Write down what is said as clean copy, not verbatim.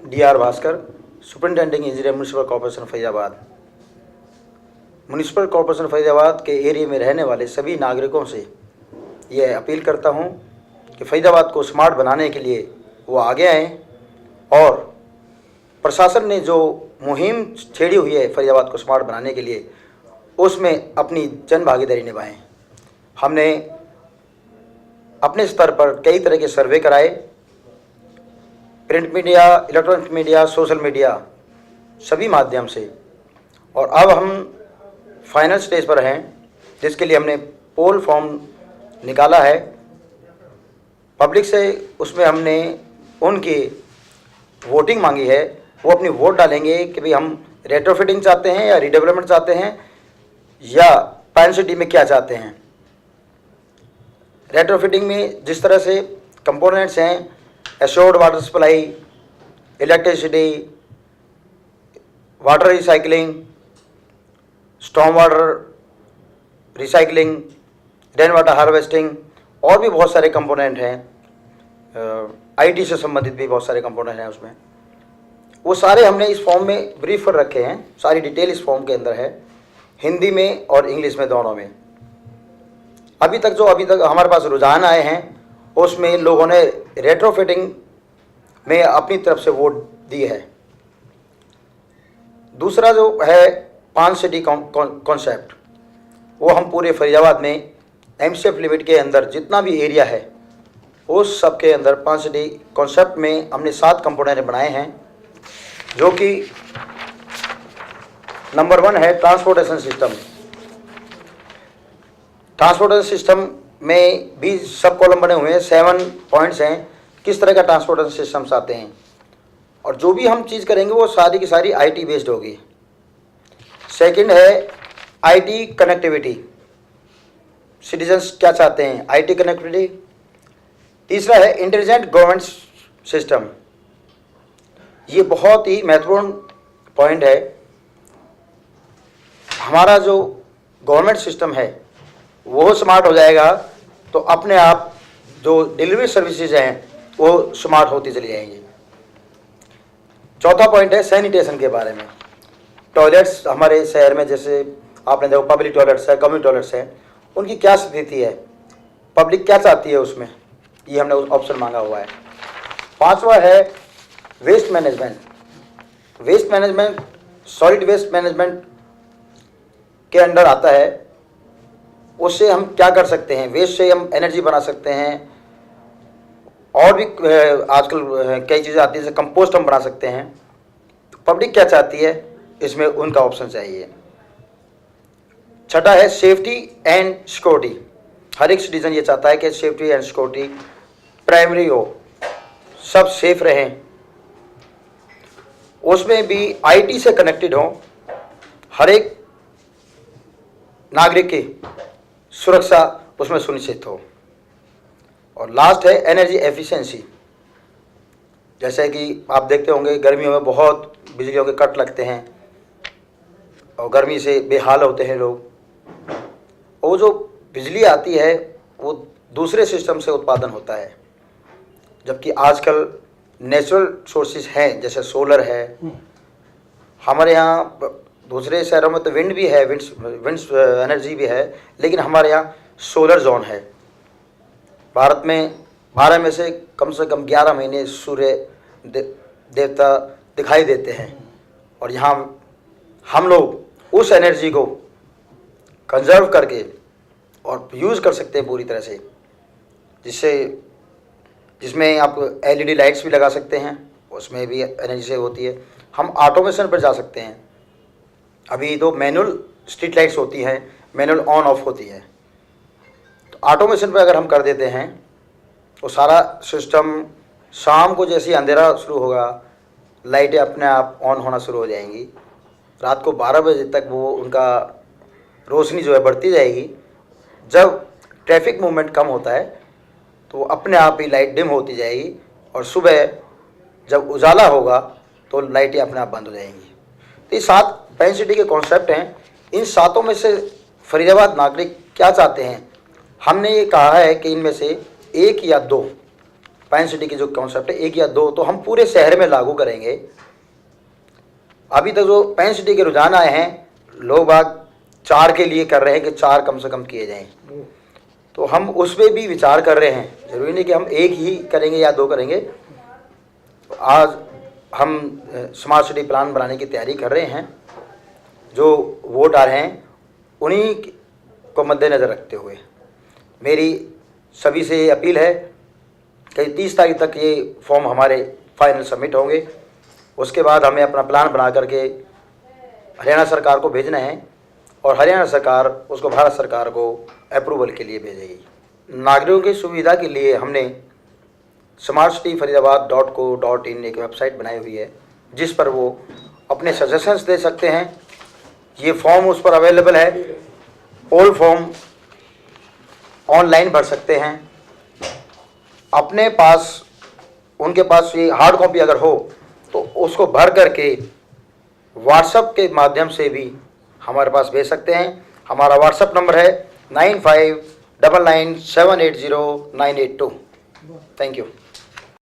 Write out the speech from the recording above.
DR. Bhaskar, superintending engineer municipal corporation Faridabad. Municipal corporation Faridabad के area में रहने वाले सभी नागरिकों से यह अपील करता हूं कि फरीदाबाद को स्मार्ट बनाने के लिए वो आगे आएँ और प्रशासन ने जो मुहिम छेड़ी हुई है फरीदाबाद को स्मार्ट बनाने के लिए, उसमें अपनी जन भागीदारी निभाएं। हमने अपने स्तर पर कई तरह के सर्वे कराए, print media, electronic media, social media, सभी माध्यम से, और अब हम फाइनल स्टेज पर हैं, जिसके लिए हमने पोल फॉर्म निकाला है पब्लिक से। उसमें हमने उनकी वोटिंग मांगी है, वो अपनी वोट डालेंगे कि भाई हम रेट्रोफिटिंग चाहते हैं या रीडेवलपमेंट चाहते हैं या पैन सिटी में क्या चाहते हैं। रेट्रोफिटिंग में जिस तरह से कंपोनेंट्स हैं, assured water supply, electricity, water recycling, storm water recycling, rain water harvesting, और भी बहुत सारे कंपोनेंट हैं, आईटी से संबंधित भी बहुत सारे कंपोनेंट हैं उसमें। वो सारे हमने इस फॉर्म में ब्रीफ कर रखे हैं, सारी डिटेल इस फॉर्म के अंदर है, हिंदी में और इंग्लिश में, दोनों में। अभी तक हमारे पास रुझान आए हैं, उसमें लोगों ने रेट्रोफिटिंग में अपनी तरफ से वोट दी है। दूसरा जो है पान सिटी कॉन्सेप्ट, वो हम पूरे फरीदाबाद में एमसीएफ लिमिट के अंदर जितना भी एरिया है उस सब के अंदर पान सिटी कॉन्सेप्ट में हमने 7 कंपोनेंट बनाए हैं, जो कि नंबर 1 है ट्रांसपोर्टेशन सिस्टम। ट्रांसपोर्टेशन सिस्टम में भी सब कॉलम बने हुए हैं, 7 पॉइंट्स हैं, किस तरह का ट्रांसपोर्टेशन सिस्टम्स आते हैं, और जो भी हम चीज़ करेंगे वो सारी की सारी आईटी बेस्ड होगी। सेकंड है आईटी कनेक्टिविटी, सिटीजन्स क्या चाहते हैं, आईटी कनेक्टिविटी। तीसरा है इंटेलिजेंट गवर्नमेंट सिस्टम, ये बहुत ही महत्वपूर्ण पॉइंट है। हमारा जो गवर्नमेंट सिस्टम है वो स्मार्ट हो जाएगा तो अपने आप जो डिलीवरी सर्विसेज हैं वो स्मार्ट होती चली जाएंगी। चौथा पॉइंट है सैनिटेशन के बारे में। टॉयलेट्स हमारे शहर में, जैसे आपने देखो पब्लिक टॉयलेट्स है, कम्युनिटी टॉयलेट्स हैं, उनकी क्या स्थिति है, पब्लिक क्या चाहती है उसमें, ये हमने ऑप्शन मांगा हुआ है। पांचवा है waste management. Waste management solid waste management के अंडर आता है। उससे हम क्या कर सकते हैं, वेस्ट से हम एनर्जी बना सकते हैं, और भी आजकल कई चीज़ें आती हैं, जैसे कंपोस्ट हम बना सकते हैं। तो पब्लिक क्या चाहती है, इसमें उनका ऑप्शन चाहिए। छठा है सेफ्टी एंड सिक्योरिटी। हर एक सिटीजन ये चाहता है कि सेफ्टी एंड सिक्योरिटी प्राइमरी हो, सब सेफ रहें, उसमें भी आईटी से कनेक्टेड हो, हर एक नागरिक की सुरक्षा उसमें सुनिश्चित हो। और लास्ट है एनर्जी एफिशिएंसी। जैसे कि आप देखते होंगे गर्मियों में बहुत बिजलियों के कट लगते हैं और गर्मी से बेहाल होते हैं लोग, और जो बिजली आती है वो दूसरे सिस्टम से उत्पादन होता है, जबकि आजकल नेचुरल सोर्सेज हैं, जैसे सोलर है। हमारे यहाँ दूसरे शहरों में तो विंड भी है, विंड एनर्जी भी है, लेकिन हमारे यहाँ सोलर जोन है। भारत में 12 में से कम 11 महीने सूर्य देवता दिखाई देते हैं, और यहाँ हम लोग उस एनर्जी को कंजर्व करके और यूज़ कर सकते हैं पूरी तरह से, जिसमें आप एलईडी लाइट्स भी लगा सकते हैं, उसमें भी एनर्जी सेव होती है। हम ऑटोमेशन पर जा सकते हैं। अभी तो मैनुअल स्ट्रीट लाइट्स होती हैं, मैनुअल ऑन ऑफ होती है, तो ऑटोमेशन पर अगर हम कर देते हैं तो सारा सिस्टम शाम को जैसे ही अंधेरा शुरू होगा लाइटें अपने आप ऑन होना शुरू हो जाएंगी। रात को 12 बजे तक वो उनका रोशनी जो है बढ़ती जाएगी। जब ट्रैफिक मूवमेंट कम होता है तो अपने आप ही लाइट डिम होती जाएगी, और सुबह जब उजाला होगा तो लाइटें अपने आप बंद हो जाएंगी। तो ये 7 पैन सिटी के कॉन्सेप्ट हैं। इन 7 में से फरीदाबाद नागरिक क्या चाहते हैं, हमने ये कहा है कि इनमें से 1 या 2 पाइन सिटी की जो कॉन्सेप्ट है 1 या 2 तो हम पूरे शहर में लागू करेंगे। अभी तक जो पाइन सिटी के रुझान आए हैं, लोग बाग 4 के लिए कर रहे हैं कि 4 कम से कम किए जाएं, तो हम उस पर भी विचार कर रहे हैं। जरूरी नहीं कि हम 1 ही करेंगे या 2 करेंगे। आज हम स्मार्ट सिटी प्लान बनाने की तैयारी कर रहे हैं। जो वोट आ रहे हैं उन्हीं को मद्देनज़र रखते हुए मेरी सभी से ये अपील है कि 30 तारीख तक ये फॉर्म हमारे फाइनल सबमिट होंगे। उसके बाद हमें अपना प्लान बना करके हरियाणा सरकार को भेजना है और हरियाणा सरकार उसको भारत सरकार को अप्रूवल के लिए भेजेगी। नागरिकों की सुविधा के लिए हमने smartcityfaridabad.co.in एक वेबसाइट बनाई हुई है, जिस पर वो अपने सजेशंस दे सकते हैं। ये फॉर्म उस पर अवेलेबल है। ऑल फॉर्म ऑनलाइन भर सकते हैं। अपने पास उनके पास ये हार्ड कॉपी अगर हो तो उसको भर करके व्हाट्सएप के माध्यम से भी हमारे पास भेज सकते हैं। हमारा व्हाट्सएप नंबर है 9599780982। Thank you.